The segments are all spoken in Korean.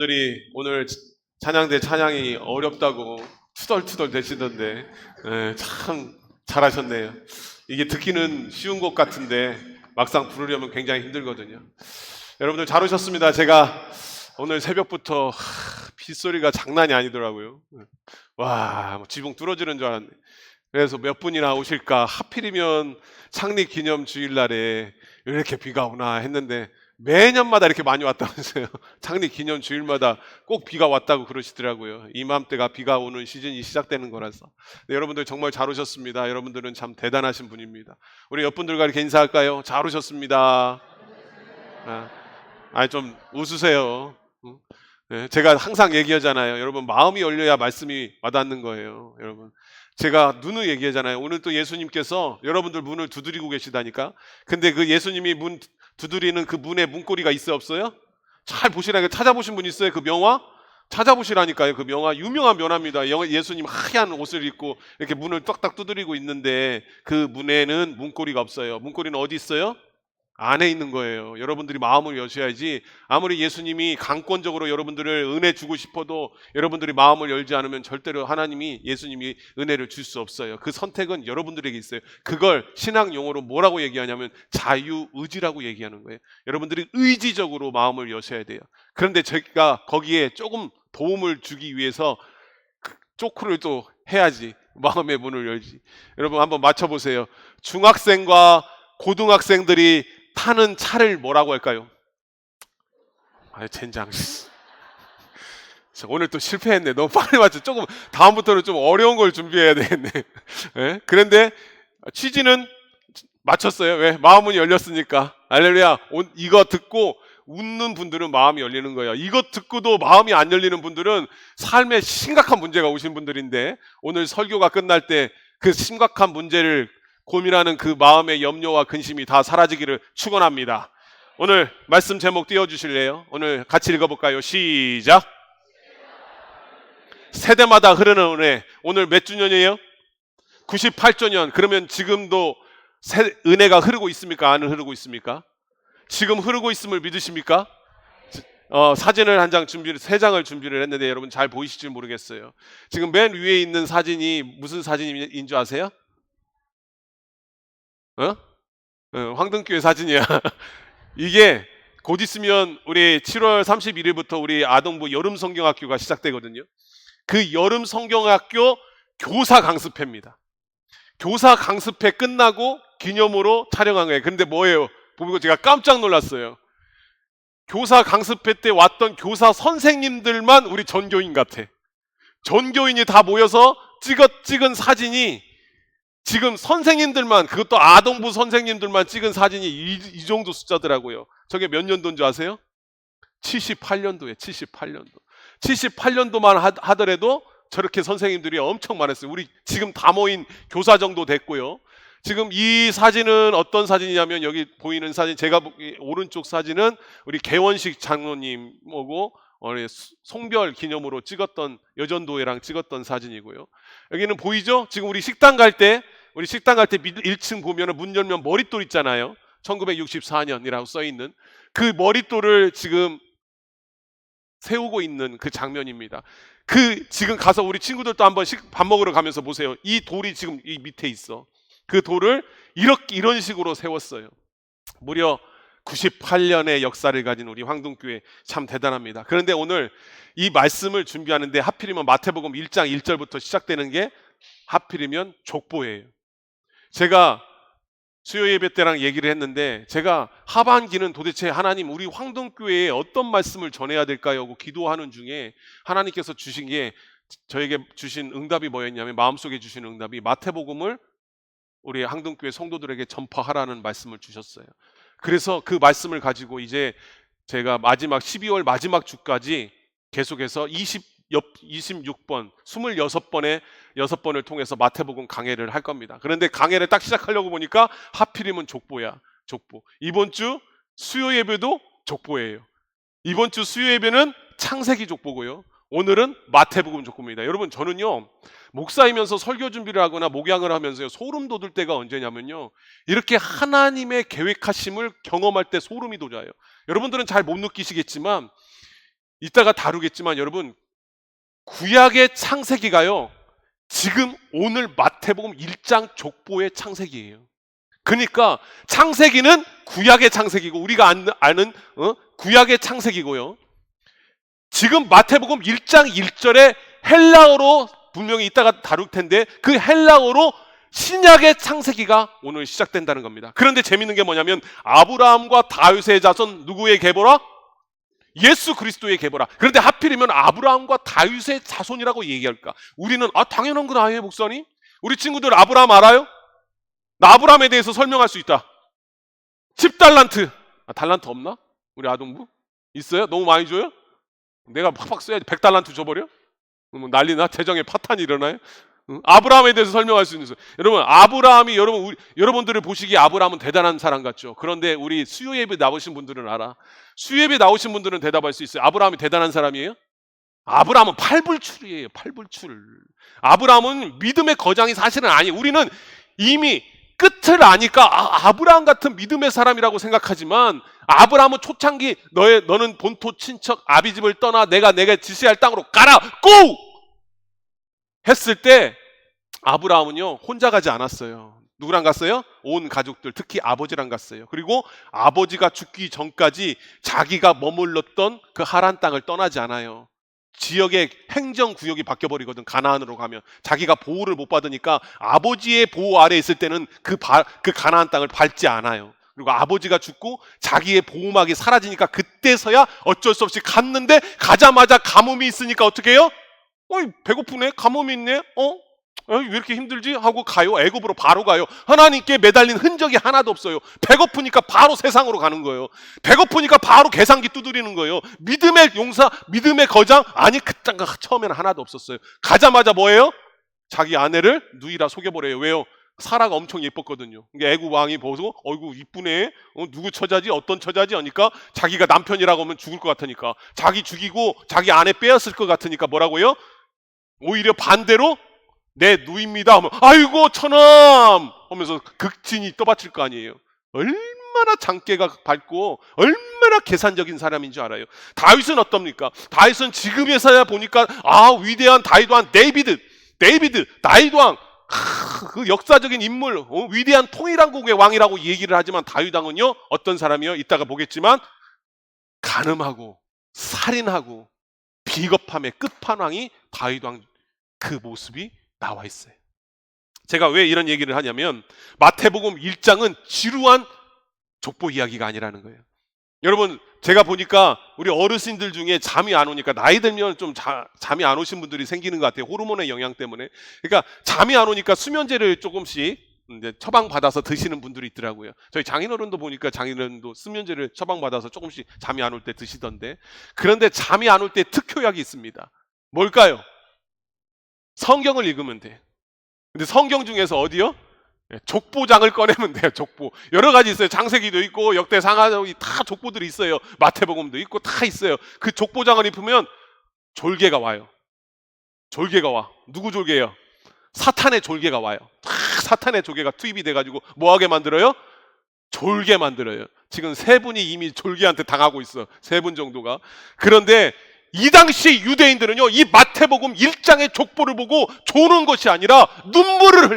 들이 오늘 찬양대 찬양이 어렵다고 투덜투덜 대시던데 참 잘하셨네요. 이게 듣기는 쉬운 곡 같은데 막상 부르려면 굉장히 힘들거든요. 여러분들 잘 오셨습니다. 제가 오늘 새벽부터 빗소리가 장난이 아니더라고요. 와, 뭐 지붕 뚫어지는 줄 알았네. 그래서 몇 분이나 오실까, 하필이면 창립 기념 주일날에 이렇게 비가 오나 했는데 매년마다 이렇게 많이 왔다면서요. 창립 기념 주일마다 꼭 비가 왔다고 그러시더라고요. 이맘때가 비가 오는 시즌이 시작되는 거라서. 네, 여러분들 정말 잘 오셨습니다. 여러분들은 참 대단하신 분입니다. 우리 옆분들과 이렇게 인사할까요? 잘 오셨습니다. 좀 웃으세요. 응? 네, 제가 항상 얘기하잖아요. 여러분, 마음이 열려야 말씀이 와닿는 거예요. 여러분, 제가 눈을 얘기하잖아요. 오늘 또 예수님께서 여러분들 문을 두드리고 계시다니까. 근데 그 예수님이 문 두드리는 그 문에 문고리가 있어요, 없어요? 잘 보시라니까. 찾아보신 분 있어요? 그 명화? 찾아보시라니까요. 그 명화, 유명한 명화입니다. 예수님 하얀 옷을 입고 이렇게 문을 딱딱 두드리고 있는데 그 문에는 문고리가 없어요. 문고리는 어디 있어요? 안에 있는 거예요. 여러분들이 마음을 여셔야지. 아무리 예수님이 강권적으로 여러분들을 은혜 주고 싶어도 여러분들이 마음을 열지 않으면 절대로 하나님이, 예수님이 은혜를 줄 수 없어요. 그 선택은 여러분들에게 있어요. 그걸 신학 용어로 뭐라고 얘기하냐면 자유의지라고 얘기하는 거예요. 여러분들이 의지적으로 마음을 여셔야 돼요. 그런데 제가 거기에 조금 도움을 주기 위해서 쪼크를 또 해야지 마음의 문을 열지. 여러분 한번 맞춰보세요. 중학생과 고등학생들이 타는 차를 뭐라고 할까요? 젠장. 오늘 또 실패했네. 너무 빨리 맞춰. 조금 다음부터는 좀 어려운 걸 준비해야 되겠네. 네? 그런데 취지는 맞췄어요. 왜? 마음은 열렸으니까. 할렐루야. 이거 듣고 웃는 분들은 마음이 열리는 거예요. 이거 듣고도 마음이 안 열리는 분들은 삶에 심각한 문제가 오신 분들인데, 오늘 설교가 끝날 때 그 심각한 문제를 고민하는 그 마음의 염려와 근심이 다 사라지기를 축원합니다. 오늘 말씀 제목 띄워주실래요? 오늘 같이 읽어볼까요? 시작. 세대마다 흐르는 은혜. 오늘 몇 주년이에요? 98주년. 그러면 지금도 은혜가 흐르고 있습니까? 안 흐르고 있습니까? 지금 흐르고 있음을 믿으십니까? 사진을 한 장 세 장을 준비를 했는데 여러분 잘 보이실지 모르겠어요. 지금 맨 위에 있는 사진이 무슨 사진인 줄 아세요? 황등교회 사진이야. 이게 곧 있으면 우리 7월 31일부터 우리 아동부 여름 성경학교가 시작되거든요. 그 여름 성경학교 교사 강습회입니다. 교사 강습회 끝나고 기념으로 촬영한 거예요. 근데 뭐예요? 보고 제가 깜짝 놀랐어요. 교사 강습회 때 왔던 교사 선생님들만 우리 전교인 같아. 전교인이 다 모여서 찍은 사진이 지금 선생님들만, 그것도 아동부 선생님들만 찍은 사진이 이 정도 숫자더라고요. 저게 몇 년도인 줄 아세요? 78년도에 78년도. 78년도만 하더라도 저렇게 선생님들이 엄청 많았어요. 우리 지금 다 모인 교사 정도 됐고요. 지금 이 사진은 어떤 사진이냐면, 여기 보이는 사진, 제가 오른쪽 사진은 우리 개원식 장로님하고 송별 기념으로 찍었던, 여전도회랑 찍었던 사진이고요. 여기는 보이죠? 지금 우리 식당 갈 때 1층 보면 문 열면 머릿돌 있잖아요. 1964년이라고 써있는 그 머릿돌을 지금 세우고 있는 그 장면입니다. 지금 가서 우리 친구들도 한번 밥 먹으러 가면서 보세요. 이 돌이 지금 이 밑에 있어. 그 돌을 이런 식으로 세웠어요. 무려 98년의 역사를 가진 우리 황동교회 참 대단합니다. 그런데 오늘 이 말씀을 준비하는데 하필이면 마태복음 1장 1절부터 시작되는 게 하필이면 족보예요. 제가 수요 예배 때랑 얘기를 했는데, 제가 하반기는 도대체 하나님 우리 황동교회에 어떤 말씀을 전해야 될까요? 하고 기도하는 중에 하나님께서 주신 게, 저에게 주신 응답이 뭐였냐면, 마음속에 주신 응답이 마태복음을 우리 황동교회 성도들에게 전파하라는 말씀을 주셨어요. 그래서 그 말씀을 가지고 이제 제가 12월 마지막 주까지 계속해서 26번, 6번을 통해서 마태복음 강해를 할 겁니다. 그런데 강해를 딱 시작하려고 보니까 하필이면 족보야. 족보. 이번 주 수요 예배도 족보예요. 이번 주 수요 예배는 창세기 족보고요. 오늘은 마태복음 족보입니다. 여러분, 저는요, 목사이면서 설교 준비를 하거나 목양을 하면서요, 소름 돋을 때가 언제냐면요, 이렇게 하나님의 계획하심을 경험할 때 소름이 돋아요. 여러분들은 잘 못 느끼시겠지만 이따가 다루겠지만 여러분, 구약의 창세기가요, 지금 오늘 마태복음 1장 족보의 창세기예요. 그러니까 창세기는 구약의 창세기고, 우리가 아는 구약의 창세기고요. 지금 마태복음 1장 1절에 헬라어로 분명히 이따가 다룰 텐데, 그 헬라어로 신약의 창세기가 오늘 시작된다는 겁니다. 그런데 재밌는 게 뭐냐면, 아브라함과 다윗의 자손, 누구의 계보라? 예수 그리스도의 계보라. 그런데 하필이면 아브라함과 다윗의 자손이라고 얘기할까? 우리는 당연한 건 아니에요, 목사님. 우리 친구들 아브라함 알아요? 나 아브라함에 대해서 설명할 수 있다. 10달란트. 달란트 없나? 우리 아동부? 있어요? 너무 많이 줘요? 내가 팍팍 써야지. 100달란트 줘버려? 그러면 난리나? 재정에 파탄이 일어나요? 아브라함에 대해서 설명할 수 있는. 여러분, 아브라함이, 여러분들을 보시기에 아브라함은 대단한 사람 같죠. 그런데 우리 수요예배 나오신 분들은 알아. 수요예배 나오신 분들은 대답할 수 있어요. 아브라함이 대단한 사람이에요? 아브라함은 팔불출이에요. 팔불출. 아브라함은 믿음의 거장이 사실은 아니에요. 우리는 이미 끝을 아니까 아브라함 같은 믿음의 사람이라고 생각하지만, 아브라함은 초창기 너는 본토 친척 아비집을 떠나 내가 지시할 땅으로 가라, 고! 했을 때 아브라함은요 혼자 가지 않았어요. 누구랑 갔어요? 온 가족들, 특히 아버지랑 갔어요. 그리고 아버지가 죽기 전까지 자기가 머물렀던 그 하란 땅을 떠나지 않아요. 지역의 행정구역이 바뀌어버리거든. 가나안으로 가면 자기가 보호를 못 받으니까 아버지의 보호 아래 있을 때는 그 가나안 땅을 밟지 않아요. 그리고 아버지가 죽고 자기의 보호막이 사라지니까 그때서야 어쩔 수 없이 갔는데, 가자마자 가뭄이 있으니까 어떻게 해요? 배고프네? 가뭄이 있네? 왜 이렇게 힘들지? 하고 가요. 애굽으로 바로 가요. 하나님께 매달린 흔적이 하나도 없어요. 배고프니까 바로 세상으로 가는 거예요. 배고프니까 바로 계산기 두드리는 거예요. 믿음의 용사, 믿음의 거장? 아니, 그 땅가 처음에는 하나도 없었어요. 가자마자 뭐예요? 자기 아내를 누이라 속여버려요. 왜요? 사라가 엄청 예뻤거든요. 애굽 왕이 보고 어이구 이쁘네, 누구 처자지, 어떤 처자지 하니까 자기가 남편이라고 하면 죽을 것 같으니까, 자기 죽이고 자기 아내 빼앗을 것 같으니까 뭐라고요? 오히려 반대로 내 누이입니다 하면 아이고 처남 하면서 극진히 떠받칠 거 아니에요. 얼마나 장깨가 밝고 얼마나 계산적인 사람인 줄 알아요. 다윗은 어떻습니까? 다윗은 지금에서야 보니까 위대한 다윗 왕 데이비드 다윗 왕, 그 역사적인 인물, 위대한 통일왕국의 왕이라고 얘기를 하지만, 다윗 왕은요 어떤 사람이요? 이따가 보겠지만 간음하고 살인하고 비겁함의 끝판왕이 다윗 왕, 그 모습이 나와 있어요. 제가 왜 이런 얘기를 하냐면, 마태복음 1장은 지루한 족보 이야기가 아니라는 거예요. 여러분, 제가 보니까 우리 어르신들 중에 잠이 안 오니까, 나이 들면 좀 잠이 안 오신 분들이 생기는 것 같아요. 호르몬의 영향 때문에. 그러니까 잠이 안 오니까 수면제를 조금씩 이제 처방받아서 드시는 분들이 있더라고요. 저희 장인어른도 보니까 장인어른도 수면제를 처방받아서 조금씩 잠이 안 올 때 드시던데, 그런데 잠이 안 올 때 특효약이 있습니다. 뭘까요? 성경을 읽으면 돼. 근데 성경 중에서 어디요? 족보장을 꺼내면 돼요. 족보. 여러 가지 있어요. 창세기도 있고 역대상하기 다 족보들이 있어요. 마태복음도 있고 다 있어요. 그 족보장을 입으면 졸개가 와요. 졸개가 와. 누구 졸개예요? 사탄의 졸개가 와요. 사탄의 졸개가 투입이 돼가지고 뭐하게 만들어요? 졸게 만들어요. 지금 3분이 이미 졸개한테 당하고 있어. 3분 정도가. 그런데 이 당시 유대인들은요, 이 마태복음 1장의 족보를 보고 조는 것이 아니라 눈물을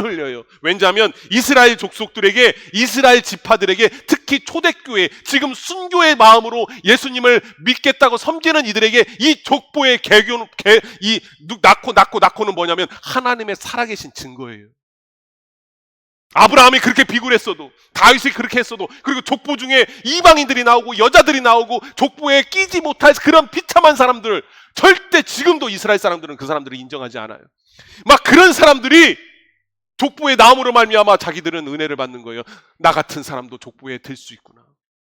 흘려요. 왜냐하면 이스라엘 족속들에게, 이스라엘 지파들에게, 특히 초대교회, 지금 순교의 마음으로 예수님을 믿겠다고 섬기는 이들에게 이 족보의 낳고는 뭐냐면 하나님의 살아계신 증거예요. 아브라함이 그렇게 비굴했어도, 다윗이 그렇게 했어도, 그리고 족보 중에 이방인들이 나오고 여자들이 나오고 족보에 끼지 못할 그런 비참한 사람들, 절대 지금도 이스라엘 사람들은 그 사람들을 인정하지 않아요. 막 그런 사람들이 족보에 나옴으로 말미암아 자기들은 은혜를 받는 거예요. 나 같은 사람도 족보에 들 수 있구나.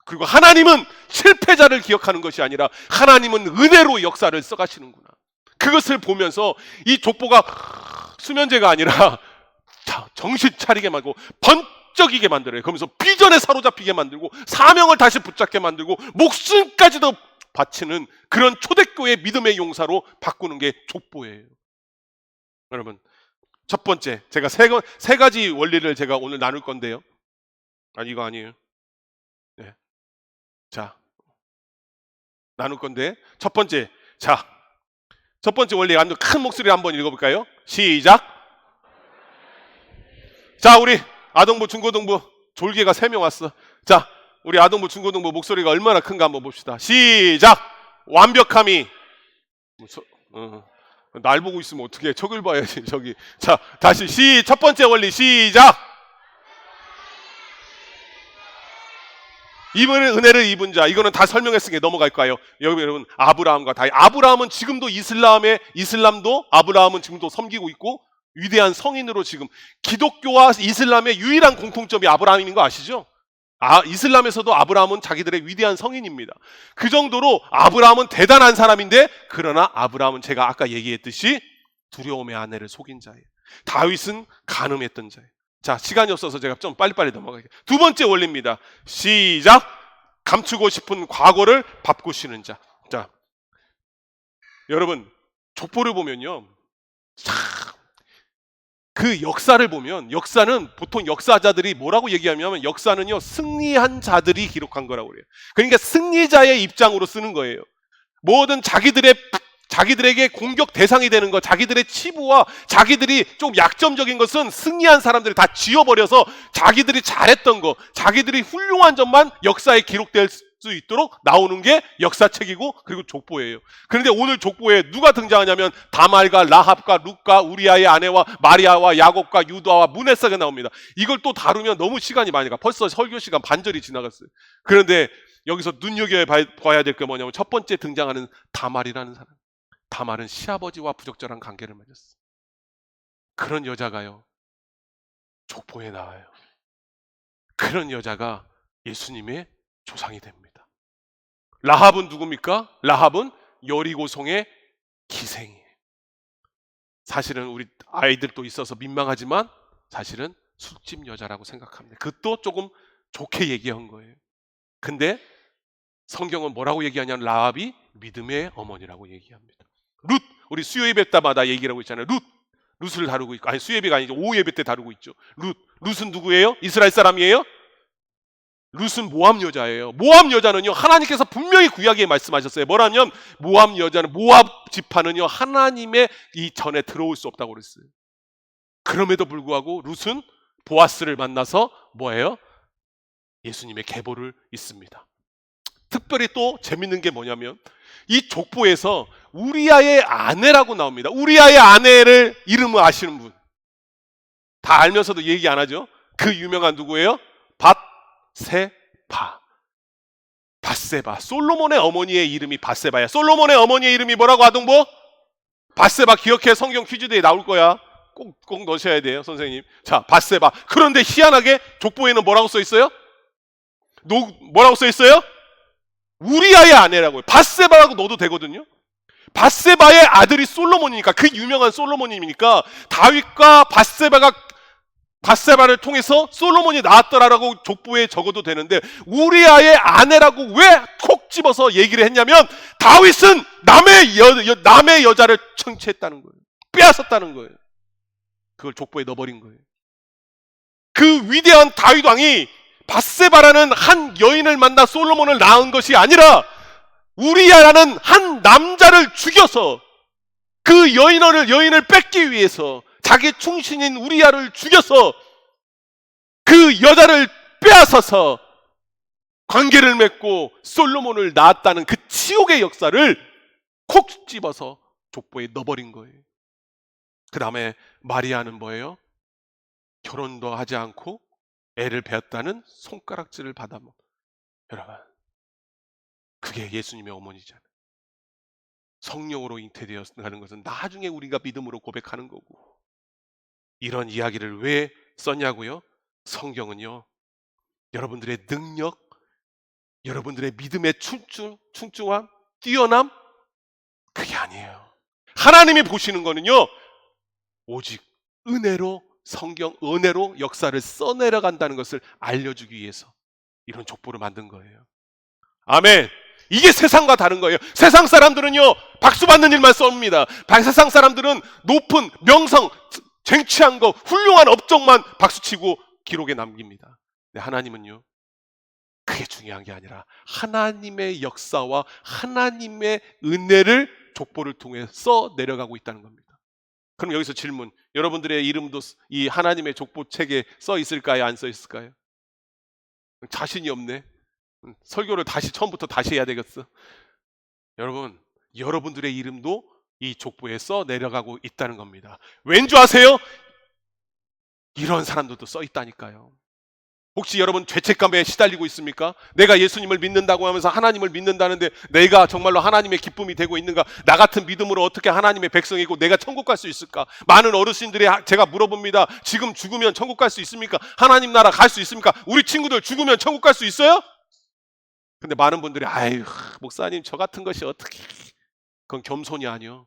그리고 하나님은 실패자를 기억하는 것이 아니라 하나님은 은혜로 역사를 써가시는구나. 그것을 보면서 이 족보가 수면제가 아니라 정신 차리게 만들고 번쩍이게 만들어요. 그러면서 비전에 사로잡히게 만들고 사명을 다시 붙잡게 만들고 목숨까지도 바치는 그런 초대교회 믿음의 용사로 바꾸는 게 족보예요. 여러분, 첫 번째, 제가 세 가지 원리를 제가 오늘 나눌 건데요. 이거 아니에요. 네. 자, 나눌 건데, 첫 번째, 자, 첫 번째 원리 아주 큰 목소리로 한번 읽어볼까요? 시작. 자, 우리 아동부, 중고등부 졸개가 3명 왔어. 자, 우리 아동부, 중고등부 목소리가 얼마나 큰가 한번 봅시다. 시작. 완벽함이 날 보고 있으면 어떻게 척을 봐야지 저기. 자, 다시 첫 번째 원리 시작. 이번에 은혜를 입은 자, 이거는 다 설명했으니까 넘어갈까요? 여러분, 아브라함과 다윗. 아브라함은 지금도 이슬람도 아브라함은 지금도 섬기고 있고 위대한 성인으로 지금 기독교와 이슬람의 유일한 공통점이 아브라함인 거 아시죠? 이슬람에서도 아브라함은 자기들의 위대한 성인입니다. 그 정도로 아브라함은 대단한 사람인데, 그러나 아브라함은 제가 아까 얘기했듯이 두려움의 아내를 속인 자예요. 다윗은 간음했던 자예요. 자, 시간이 없어서 제가 좀 빨리빨리 넘어갈게요. 두 번째 원리입니다. 시작. 감추고 싶은 과거를 바꾸시는 자. 자, 여러분, 족보를 보면요, 그 역사를 보면, 역사는 보통 역사자들이 뭐라고 얘기하냐면, 역사는요 승리한 자들이 기록한 거라고 그래요. 그러니까 승리자의 입장으로 쓰는 거예요. 뭐든 자기들에게 공격 대상이 되는 것, 자기들의 치부와 자기들이 좀 약점적인 것은 승리한 사람들이 다 지워버려서 자기들이 잘했던 거, 자기들이 훌륭한 점만 역사에 기록될 수 있도록 나오는 게 역사책이고, 그리고 족보예요. 그런데 오늘 족보에 누가 등장하냐면 다말과 라합과 룻과 우리아의 아내와 마리아와 야곱과 유다와 문에서가 나옵니다. 이걸 또 다루면 너무 시간이 많이 가. 벌써 설교 시간 반절이 지나갔어요. 그런데 여기서 눈여겨봐야 될 게 뭐냐면, 첫 번째 등장하는 다말이라는 사람. 다말은 시아버지와 부적절한 관계를 맺었어. 그런 여자가요 족보에 나와요. 그런 여자가 예수님의 조상이 됩니다. 라합은 누굽니까? 라합은 여리고성의 기생이에요. 사실은 우리 아이들도 있어서 민망하지만 사실은 술집 여자라고 생각합니다. 그것도 조금 좋게 얘기한 거예요. 근데 성경은 뭐라고 얘기하냐면, 라합이 믿음의 어머니라고 얘기합니다. 룻, 우리 수요예배 때마다 얘기를 하고 있잖아요. 룻을 다루고 있고, 아니 수요예배가 아니죠, 오후 예배 때 다루고 있죠. 룻은 누구예요? 이스라엘 사람이에요? 룻은 모압 여자예요. 모압 여자는요 하나님께서 분명히 구약에 말씀하셨어요. 뭐라면 모압 여자는, 모압 지파는요 하나님의 이 전에 들어올 수 없다고 그랬어요. 그럼에도 불구하고 룻은 보아스를 만나서 뭐예요? 예수님의 계보를 잇습니다. 특별히 또 재밌는 게 뭐냐면, 이 족보에서 우리아의 아내라고 나옵니다. 우리아의 아내를 이름을 아시는 분? 다 알면서도 얘기 안 하죠? 그 유명한 누구예요? 바세바. 솔로몬의 어머니의 이름이 바세바야. 솔로몬의 어머니의 이름이 뭐라고, 아동부? 바세바. 기억해, 성경 퀴즈대에 나올 거야. 꼭 넣으셔야 돼요, 선생님. 자, 바세바. 그런데 희한하게 족보에는 뭐라고 써 있어요? 뭐라고 써 있어요? 우리아의 아내라고요. 바세바라고 넣어도 되거든요. 바세바의 아들이 솔로몬이니까, 그 유명한 솔로몬이니까 다윗과 바세바를 통해서 솔로몬이 나왔더라라고 족보에 적어도 되는데, 우리아의 아내라고 왜 콕 집어서 얘기를 했냐면, 다윗은 남의 여자를 청취했다는 거예요. 빼앗았다는 거예요. 그걸 족보에 넣어버린 거예요. 그 위대한 다윗 왕이 바세바라는 한 여인을 만나 솔로몬을 낳은 것이 아니라, 우리아라는 한 남자를 죽여서 그 여인을 뺏기 위해서 자기 충신인 우리아를 죽여서 그 여자를 빼앗아서 관계를 맺고 솔로몬을 낳았다는 그 치욕의 역사를 콕 집어서 족보에 넣어버린 거예요. 그 다음에 마리아는 뭐예요? 결혼도 하지 않고 애를 배웠다는 손가락질을 받아먹. 여러분, 그게 예수님의 어머니잖아요. 성령으로 잉태되었다는 것은 나중에 우리가 믿음으로 고백하는 거고. 이런 이야기를 왜 썼냐고요? 성경은요 여러분들의 능력, 여러분들의 믿음의 충충함, 뛰어남, 그게 아니에요. 하나님이 보시는 거는요 오직 은혜로, 은혜로 역사를 써내려간다는 것을 알려주기 위해서 이런 족보를 만든 거예요. 아멘. 이게 세상과 다른 거예요. 세상 사람들은요 박수 받는 일만 썹니다. 세상 사람들은 높은 명성, 쟁취한 거, 훌륭한 업적만 박수치고 기록에 남깁니다. 근데 하나님은요 그게 중요한 게 아니라 하나님의 역사와 하나님의 은혜를 족보를 통해 써 내려가고 있다는 겁니다. 그럼 여기서 질문, 여러분들의 이름도 이 하나님의 족보 책에 써 있을까요? 안 써 있을까요? 자신이 없네. 설교를 처음부터 다시 해야 되겠어. 여러분, 여러분들의 이름도 이 족보에 써 내려가고 있다는 겁니다. 왠 줄 아세요? 이런 사람들도 써 있다니까요. 혹시 여러분 죄책감에 시달리고 있습니까? 내가 예수님을 믿는다고 하면서 하나님을 믿는다는데 내가 정말로 하나님의 기쁨이 되고 있는가? 나 같은 믿음으로 어떻게 하나님의 백성이고 내가 천국 갈 수 있을까? 많은 어르신들이 제가 물어봅니다. 지금 죽으면 천국 갈 수 있습니까? 하나님 나라 갈 수 있습니까? 우리 친구들 죽으면 천국 갈 수 있어요? 근데 많은 분들이 아유 목사님 저 같은 것이 어떻게, 그건 겸손이 아니요.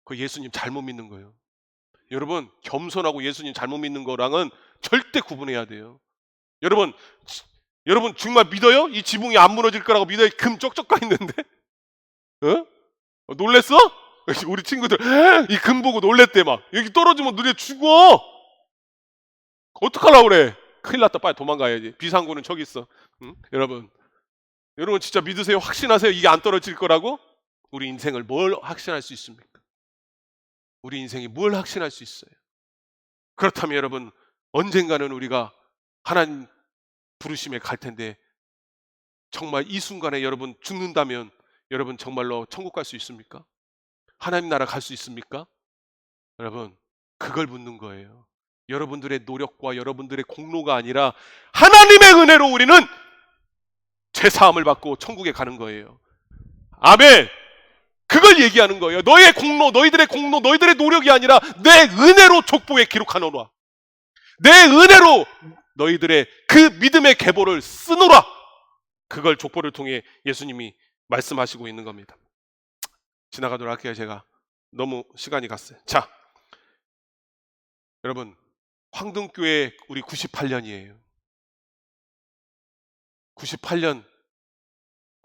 그 예수님 잘못 믿는 거예요. 여러분 겸손하고 예수님 잘못 믿는 거랑은 절대 구분해야 돼요. 여러분 정말 믿어요? 이 지붕이 안 무너질 거라고 믿어요? 금 쪽쪽 가 있는데? 놀랬어? 우리 친구들 이 금 보고 놀랬대. 막 여기 떨어지면 너네 죽어. 어떡하려고 그래? 큰일 났다. 빨리 도망가야지. 비상구는 저기 있어. 응? 여러분 진짜 믿으세요? 확신하세요? 이게 안 떨어질 거라고? 우리 인생을 뭘 확신할 수 있습니까? 우리 인생이 뭘 확신할 수 있어요? 그렇다면 여러분 언젠가는 우리가 하나님 부르심에 갈 텐데 정말 이 순간에 여러분 죽는다면 여러분 정말로 천국 갈 수 있습니까? 하나님 나라 갈 수 있습니까? 여러분 그걸 묻는 거예요. 여러분들의 노력과 여러분들의 공로가 아니라 하나님의 은혜로 우리는 죄사함을 받고 천국에 가는 거예요. 아멘. 그걸 얘기하는 거예요. 너의 공로, 너희들의 공로, 너희들의 노력이 아니라 내 은혜로 족보에 기록하노라. 내 은혜로 너희들의 그 믿음의 계보를 쓰노라. 그걸 족보를 통해 예수님이 말씀하시고 있는 겁니다. 지나가도록 할게요. 제가 너무 시간이 갔어요. 자, 여러분 황등교회 우리 98년이에요. 98년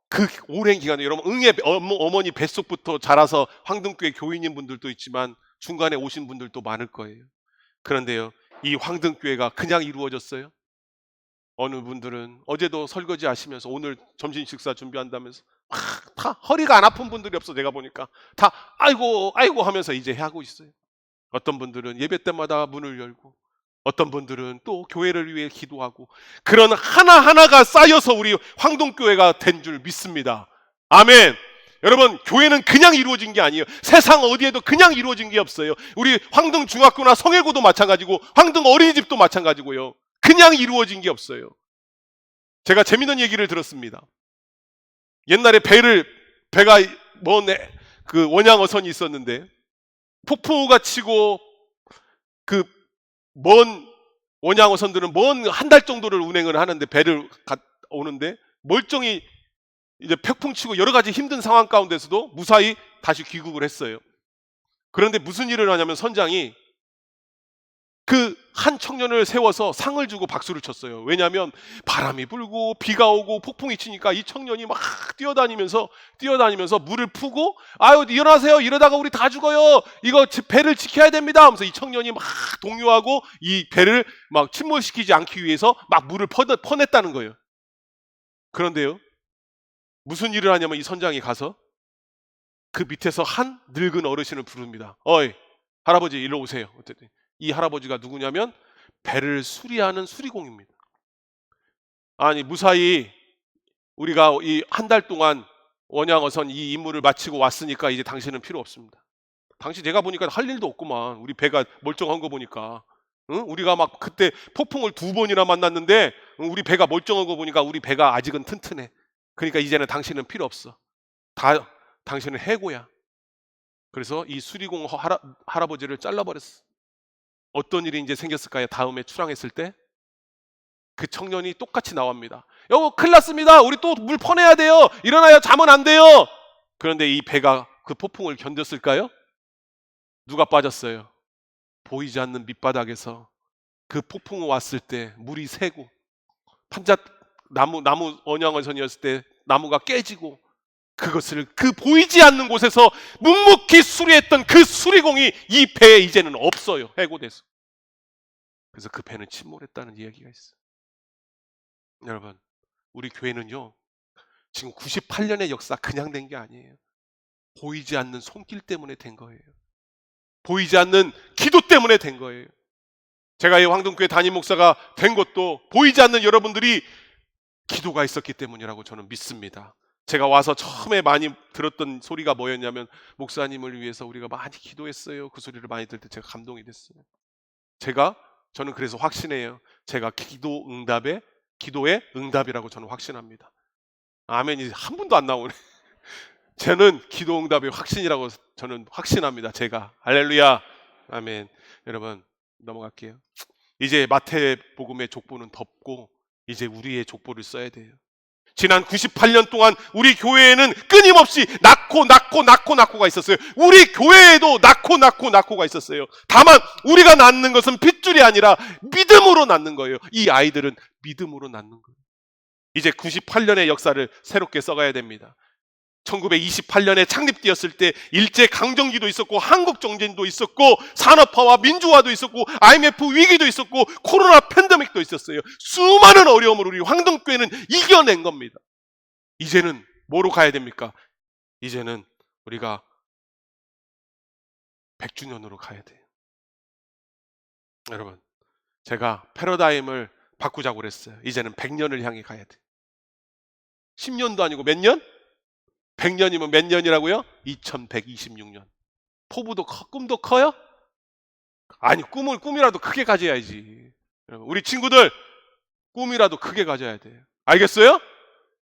그 오랜 기간에 여러분 응애 어머니 뱃속부터 자라서 황등교회 교인인 분들도 있지만 중간에 오신 분들도 많을 거예요. 그런데요, 이 황등교회가 그냥 이루어졌어요? 어느 분들은 어제도 설거지 하시면서 오늘 점심 식사 준비한다면서 다 허리가 안 아픈 분들이 없어. 내가 보니까 다 아이고 하면서 이제 하고 있어요. 어떤 분들은 예배 때마다 문을 열고 어떤 분들은 또 교회를 위해 기도하고 그런 하나하나가 쌓여서 우리 황동교회가 된 줄 믿습니다. 아멘. 여러분 교회는 그냥 이루어진 게 아니에요. 세상 어디에도 그냥 이루어진 게 없어요. 우리 황등중학교나 성일고도 마찬가지고 황등 어린이집도 마찬가지고요. 그냥 이루어진 게 없어요. 제가 재밌는 얘기를 들었습니다. 옛날에 배가 먼 그 원양어선이 있었는데 폭풍우가 치고 그 먼 원양어선들은 먼 한 달 정도를 운행을 하는데 배를 오는데 멀쩡히 이제 폭풍 치고 여러 가지 힘든 상황 가운데서도 무사히 다시 귀국을 했어요. 그런데 무슨 일을 하냐면 선장이 그 한 청년을 세워서 상을 주고 박수를 쳤어요. 왜냐하면 바람이 불고 비가 오고 폭풍이 치니까 이 청년이 막 뛰어다니면서 물을 푸고 아유 일어나세요. 이러다가 우리 다 죽어요. 이거 배를 지켜야 됩니다 하면서 이 청년이 막 동요하고 이 배를 막 침몰시키지 않기 위해서 막 물을 퍼냈다는 거예요. 그런데요, 무슨 일을 하냐면 이 선장이 가서 그 밑에서 한 늙은 어르신을 부릅니다. 어이 할아버지 일로 오세요. 이 할아버지가 누구냐면 배를 수리하는 수리공입니다. 아니 무사히 우리가 이 한 달 동안 원양어선 이 임무를 마치고 왔으니까 이제 당신은 필요 없습니다. 당신 제가 보니까 할 일도 없구만. 우리 배가 멀쩡한 거 보니까. 응? 우리가 막 그때 폭풍을 2번이나 만났는데 우리 배가 멀쩡한 거 보니까 우리 배가 아직은 튼튼해. 그러니까 이제는 당신은 필요 없어. 다 당신은 해고야. 그래서 이 수리공 할아버지를 잘라버렸어. 어떤 일이 이제 생겼을까요? 다음에 출항했을 때 그 청년이 똑같이 나옵니다. 큰일 났습니다. 우리 또 물 퍼내야 돼요. 일어나요. 자면 안 돼요. 그런데 이 배가 그 폭풍을 견뎠을까요? 누가 빠졌어요? 보이지 않는 밑바닥에서 그 폭풍이 왔을 때 물이 새고 나무 원양어선이었을 때 나무가 깨지고 그것을 그 보이지 않는 곳에서 묵묵히 수리했던 그 수리공이 이 배에 이제는 없어요. 해고돼서. 그래서 그 배는 침몰했다는 이야기가 있어요. 여러분 우리 교회는요, 지금 98년의 역사 그냥 된 게 아니에요. 보이지 않는 손길 때문에 된 거예요. 보이지 않는 기도 때문에 된 거예요. 제가 이 황동교회 담임 목사가 된 것도 보이지 않는 여러분들이 기도가 있었기 때문이라고 저는 믿습니다. 제가 와서 처음에 많이 들었던 소리가 뭐였냐면, 목사님을 위해서 우리가 많이 기도했어요. 그 소리를 많이 들을 때 제가 감동이 됐어요. 저는 그래서 확신해요. 제가 기도의 응답이라고 저는 확신합니다. 아멘이 한 분도 안 나오네. 저는 기도 응답의 확신이라고 저는 확신합니다. 제가. 할렐루야. 아멘. 여러분, 넘어갈게요. 이제 마태복음의 족보는 덮고 이제 우리의 족보를 써야 돼요. 지난 98년 동안 우리 교회에는 끊임없이 낳고가 있었어요. 우리 교회에도 낳고가 있었어요. 다만 우리가 낳는 것은 핏줄이 아니라 믿음으로 낳는 거예요. 이 아이들은 믿음으로 낳는 거예요. 이제 98년의 역사를 새롭게 써가야 됩니다. 1928년에 창립되었을 때 일제강점기도 있었고 한국정전도 있었고 산업화와 민주화도 있었고 IMF 위기도 있었고 코로나 팬데믹도 있었어요. 수많은 어려움을 우리 황동교회는 이겨낸 겁니다. 이제는 뭐로 가야 됩니까? 이제는 우리가 100주년으로 가야 돼요. 여러분, 제가 패러다임을 바꾸자고 그랬어요. 이제는 100년을 향해 가야 돼요. 10년도 아니고 몇 년? 100년이면 몇 년이라고요? 2126년. 포부도 꿈도 커요? 아니, 꿈이라도 크게 가져야지. 우리 친구들, 꿈이라도 크게 가져야 돼. 알겠어요?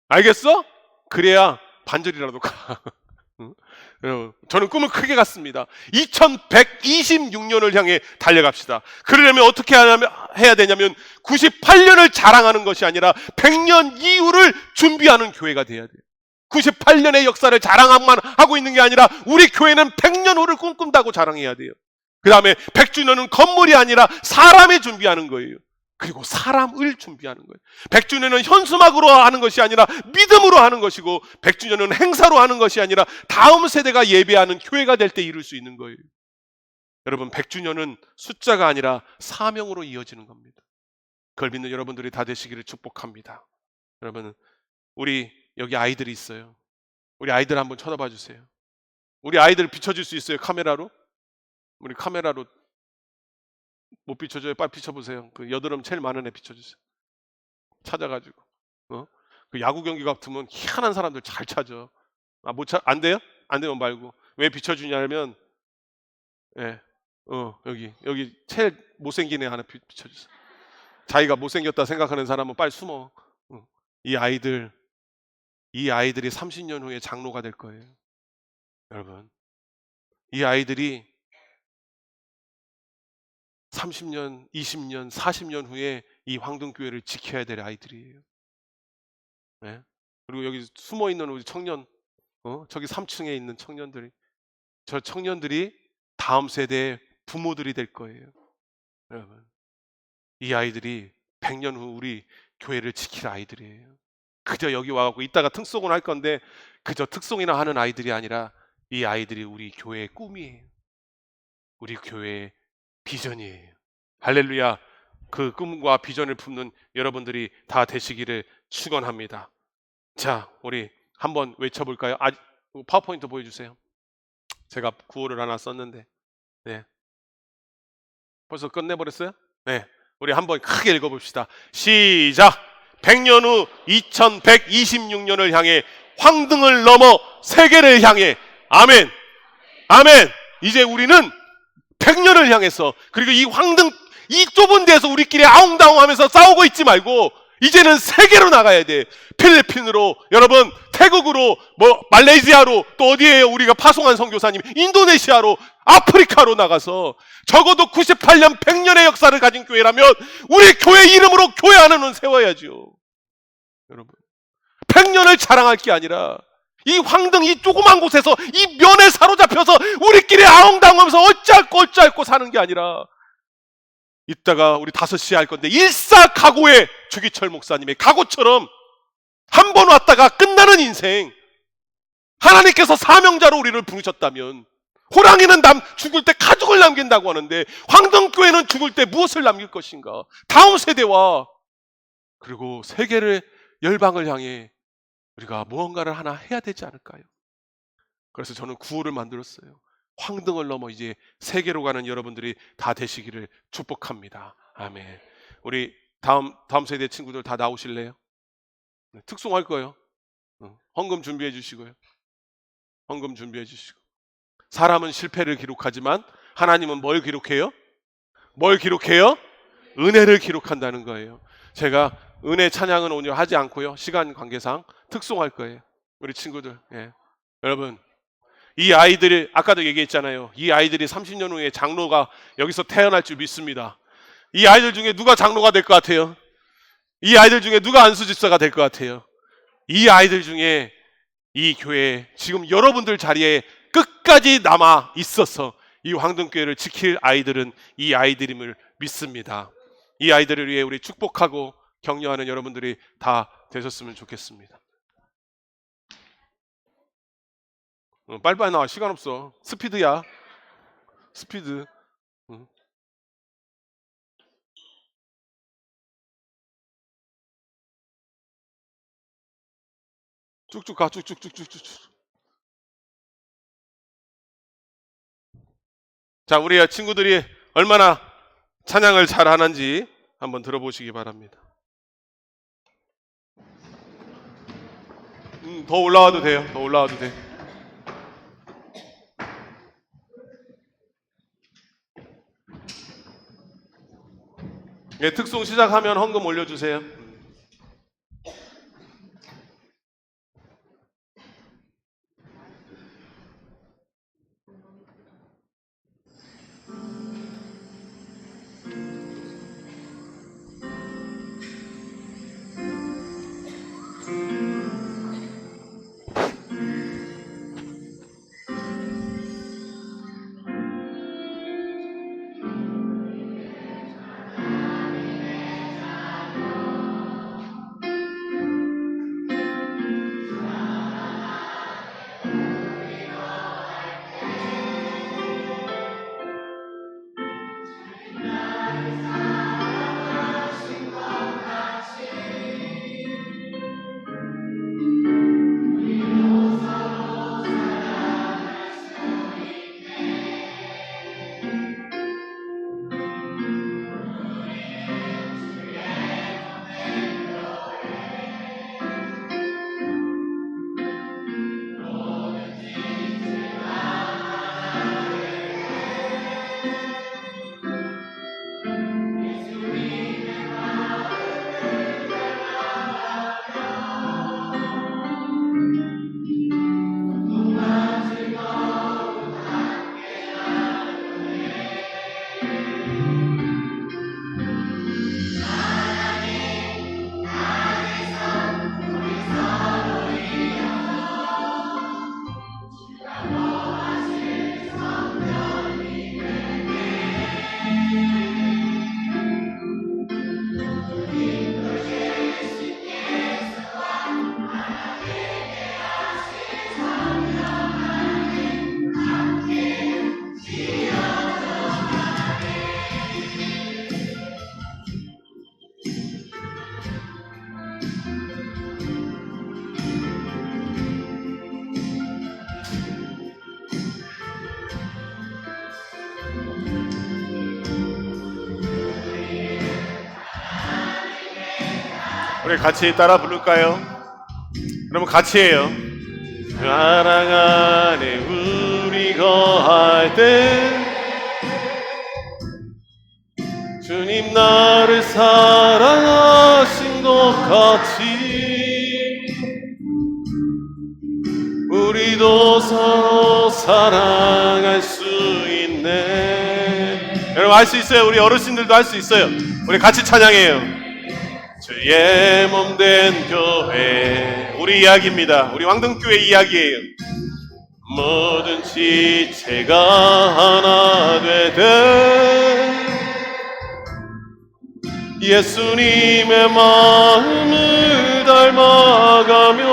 알겠어? 그래야 반절이라도 가. 저는 꿈을 크게 갔습니다. 2126년을 향해 달려갑시다. 그러려면 어떻게 해야 되냐면 98년을 자랑하는 것이 아니라 100년 이후를 준비하는 교회가 돼야 돼요. 98년의 역사를 자랑만 하고 있는 게 아니라 우리 교회는 100년 후를 꿈꾼다고 자랑해야 돼요. 그 다음에 100주년은 건물이 아니라 사람이 준비하는 거예요. 그리고 사람을 준비하는 거예요. 100주년은 현수막으로 하는 것이 아니라 믿음으로 하는 것이고 100주년은 행사로 하는 것이 아니라 다음 세대가 예배하는 교회가 될 때 이룰 수 있는 거예요. 여러분, 100주년은 숫자가 아니라 사명으로 이어지는 겁니다. 그걸 믿는 여러분들이 다 되시기를 축복합니다. 여러분, 우리 여기 아이들이 있어요. 우리 아이들 한번 쳐다봐 주세요. 우리 아이들 비춰줄 수 있어요? 카메라로? 우리 카메라로 못 비춰줘요? 빨리 비춰보세요. 그 여드름 제일 많은 애 비춰주세요. 찾아가지고. 그 야구 경기 같으면 희한한 사람들 잘 찾아. 안 돼요? 안 되면 말고. 왜 비춰주냐면, 여기 제일 못생긴 애 하나 비춰주세요. 자기가 못생겼다 생각하는 사람은 빨리 숨어. 이 아이들이 30년 후에 장로가 될 거예요. 여러분, 이 아이들이 30년, 20년, 40년 후에 이 황동교회를 지켜야 될 아이들이에요. 네? 그리고 여기 숨어있는 우리 청년, 저기 3층에 있는 청년들이, 저 청년들이 다음 세대의 부모들이 될 거예요. 여러분, 이 아이들이 100년 후 우리 교회를 지킬 아이들이에요. 그저 여기 와갖고 이따가 특송을 할 건데 그저 특송이나 하는 아이들이 아니라 이 아이들이 우리 교회의 꿈이에요. 우리 교회의 비전이에요. 할렐루야. 그 꿈과 비전을 품는 여러분들이 다 되시기를 축원합니다. 자, 우리 한번 외쳐볼까요? 파워포인트 보여주세요. 제가 구호를 하나 썼는데, 네. 벌써 끝내버렸어요? 네. 우리 한번 크게 읽어봅시다. 시작! 100년 후 2126년을 향해 황등을 넘어 세계를 향해. 아멘. 아멘. 이제 우리는 100년을 향해서, 그리고 이 황등, 이 좁은 데서 우리끼리 아웅다웅하면서 싸우고 있지 말고 이제는 세계로 나가야 돼. 필리핀으로, 여러분 태국으로, 말레이시아로, 또 어디에요? 우리가 파송한 선교사님, 인도네시아로, 아프리카로 나가서 적어도 98년 100년의 역사를 가진 교회라면 우리 교회 이름으로 교회 하나는 세워야죠. 여러분, 100년을 자랑할 게 아니라 이 황등, 이 조그만 곳에서 이 면에 사로잡혀서 우리끼리 아웅다웅하면서 어찌할고 사는 게 아니라, 이따가 우리 5시에 할 건데 일사각오의 주기철 목사님의 각오처럼 한 번 왔다가 끝나는 인생, 하나님께서 사명자로 우리를 부르셨다면, 호랑이는 죽을 때 가죽을 남긴다고 하는데 황등교회는 죽을 때 무엇을 남길 것인가? 다음 세대와 그리고 세계를 열방을 향해 우리가 무언가를 하나 해야 되지 않을까요? 그래서 저는 구호를 만들었어요. 황등을 넘어 이제 세계로 가는 여러분들이 다 되시기를 축복합니다. 아멘. 우리 다음 세대 친구들 다 나오실래요? 네, 특송할 거예요. 헌금 준비해 주시고요. 헌금 준비해 주시고. 사람은 실패를 기록하지만 하나님은 뭘 기록해요? 뭘 기록해요? 은혜를 기록한다는 거예요. 제가 은혜 찬양은 오늘 하지 않고요. 시간 관계상 특송할 거예요. 우리 친구들. 예. 여러분, 이 아이들이 아까도 얘기했잖아요. 이 아이들이 30년 후에 장로가 여기서 태어날 줄 믿습니다. 이 아이들 중에 누가 장로가 될 것 같아요? 이 아이들 중에 누가 안수집사가 될 것 같아요? 이 아이들 중에 이 교회 지금 여러분들 자리에 끝까지 남아 있어서 이 황등교회를 지킬 아이들은 이 아이들임을 믿습니다. 이 아이들을 위해 우리 축복하고 격려하는 여러분들이 다 되셨으면 좋겠습니다. 빨리빨리 나와. 시간 없어. 스피드야. 스피드. 쭉쭉 가. 쭉쭉쭉쭉쭉. 자, 우리 친구들이 얼마나 찬양을 잘하는지 한번 들어보시기 바랍니다. 더 올라와도 돼요. 더 올라와도 돼. 예, 특송 시작하면 헌금 올려주세요. 우리 같이 따라 부를까요? 그러면 같이 해요. 사랑 안에 우리 거할 때 주님 나를 사랑하신 것 같이 우리도 서로 사랑할 수 있네. 여러분 할 수 있어요. 우리 어르신들도 할 수 있어요. 우리 같이 찬양해요. 주의 몸된 교회. 우리 이야기입니다. 우리 황등교회 이야기예요. 모든 지체가 하나 되되 예수님의 마음을 닮아가며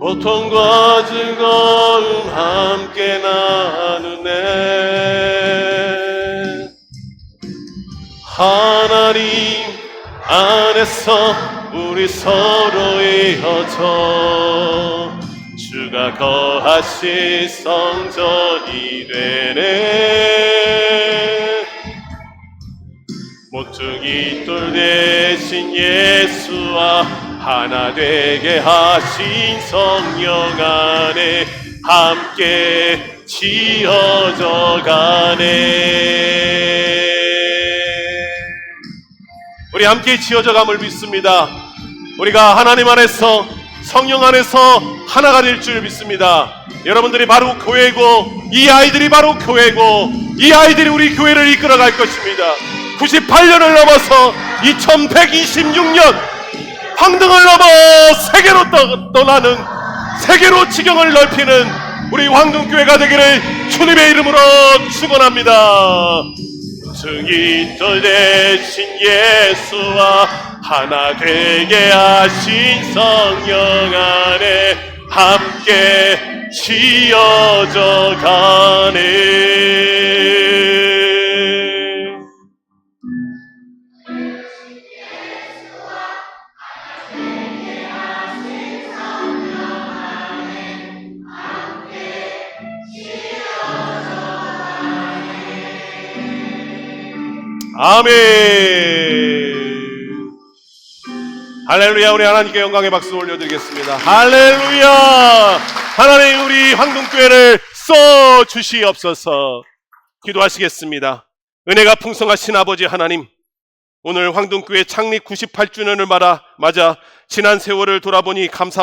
고통과 즐거움 함께 나누네. 하나님 안에서 우리 서로 이어져 주가 거하신 성전이 되네. 모퉁이 돌 대신 예수와 하나 되게 하신 성령 안에 함께 지어져 가네. 우리 함께 지어져감을 믿습니다. 우리가 하나님 안에서 성령 안에서 하나가 될 줄 믿습니다. 여러분들이 바로 교회고 이 아이들이 바로 교회고 이 아이들이 우리 교회를 이끌어갈 것입니다. 98년을 넘어서 2126년 황등을 넘어 세계로 떠나는 세계로 지경을 넓히는 우리 황등교회가 되기를 주님의 이름으로 축원합니다. 모퉁이돌 대신 예수와 하나 되게 하신 성령 안에 함께 지어져 가네. 아멘. 할렐루야. 우리 하나님께 영광의 박수 올려드리겠습니다. 할렐루야. 하나님 우리 황동교회를 써주시옵소서. 기도하시겠습니다. 은혜가 풍성하신 아버지 하나님, 오늘 황동교회 창립 98주년을 맞아 지난 세월을 돌아보니 감사